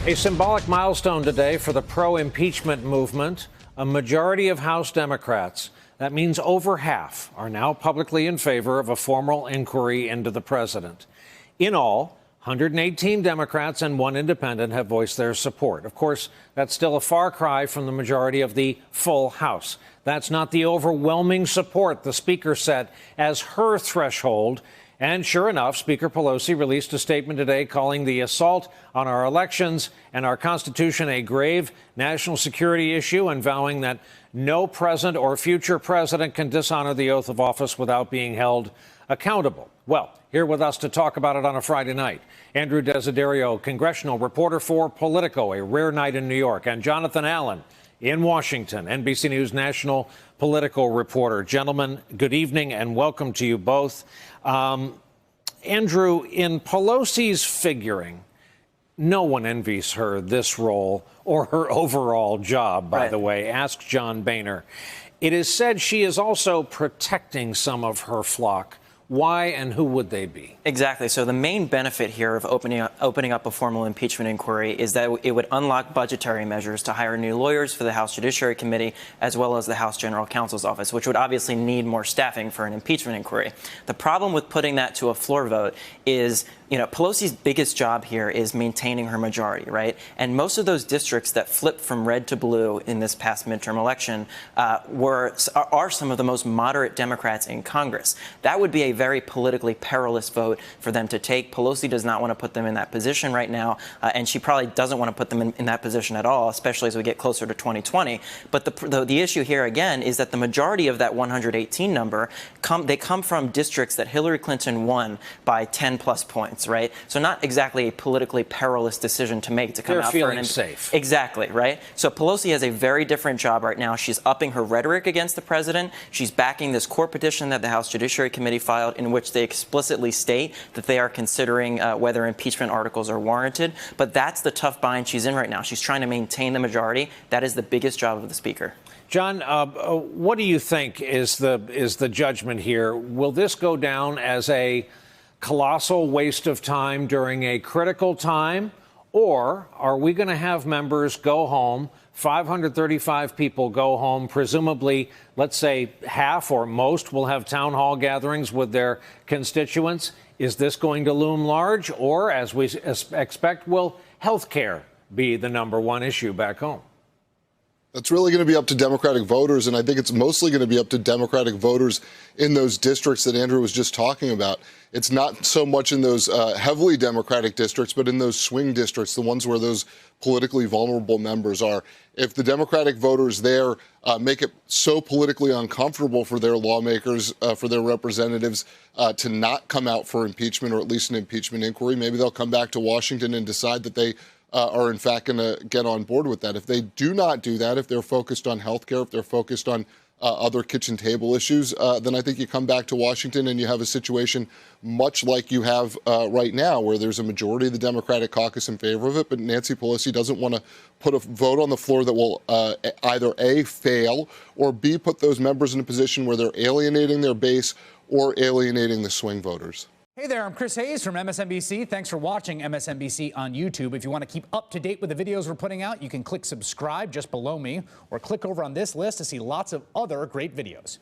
A symbolic milestone today for the pro-impeachment movement. A majority of House Democrats, that means over half, are now publicly in favor of a formal inquiry into the president. In all, 118 Democrats and one independent have voiced their support. Of course, that's still a far cry from the majority of the full House. That's not the overwhelming support the Speaker set as her threshold. And sure enough, Speaker Pelosi released a statement today calling the assault on our elections and our Constitution a grave national security issue and vowing that no present or future president can dishonor the oath of office without being held accountable. Well, here with us to talk about it on a Friday night, Andrew Desiderio, congressional reporter for Politico, a rare night in New York, and Jonathan Allen in Washington, NBC News national political reporter. Gentlemen, good evening and welcome to you both. Andrew, in Pelosi's figuring, no one envies her this role or her overall job, by the way. Ask John Boehner. It is said she is also protecting some of her flock. Why and who would they be? Exactly. So the main benefit here of opening up a formal impeachment inquiry is that it would unlock budgetary measures to hire new lawyers for the House Judiciary Committee as well as the House General Counsel's office, which would obviously need more staffing for an impeachment inquiry. The problem with putting that to a floor vote is, Pelosi's biggest job here is maintaining her majority, right? And most of those districts that flipped from red to blue in this past midterm election are some of the most moderate Democrats in Congress. That would be a very politically perilous vote for them to take. Pelosi does not want to put them in that position right now, and she probably doesn't want to put them in that position at all, especially as we get closer to 2020. But the issue here, again, is that the majority of that 118 number come from districts that Hillary Clinton won by 10-plus points, right? So not exactly a politically perilous decision to make to come out for an safe. Exactly, right? So Pelosi has a very different job right now. She's upping her rhetoric against the president. She's backing this court petition that the House Judiciary Committee filed, in which they explicitly state that they are considering whether impeachment articles are warranted. But that's the tough bind she's in right now. She's trying to maintain the majority. That is the biggest job of the Speaker. John, what do you think is the judgment here? Will this go down as a colossal waste of time during a critical time, or are we going to have members go home, 535 people go home, presumably, let's say half or most will have town hall gatherings with their constituents? Is this going to loom large, or, as we expect, will health care be the number one issue back home? That's really going to be up to Democratic voters, and I think it's mostly going to be up to Democratic voters in those districts that Andrew was just talking about. It's not so much in those heavily Democratic districts, but in those swing districts, the ones where those politically vulnerable members are. If the Democratic voters there make it so politically uncomfortable for their lawmakers, for their representatives to not come out for impeachment, or at least an impeachment inquiry, maybe they'll come back to Washington and decide that they are in fact going to get on board with that. If they do not do that, if they're focused on health care, if they're focused on other kitchen table issues, then I think you come back to Washington and you have a situation much like you have right now, where there's a majority of the Democratic caucus in favor of it, but Nancy Pelosi doesn't want to put a vote on the floor that will either A, fail, or B, put those members in a position where they're alienating their base or alienating the swing voters. Hey there, I'm Chris Hayes from MSNBC. Thanks for watching MSNBC on YouTube. If you want to keep up to date with the videos we're putting out, you can click subscribe just below me, or click over on this list to see lots of other great videos.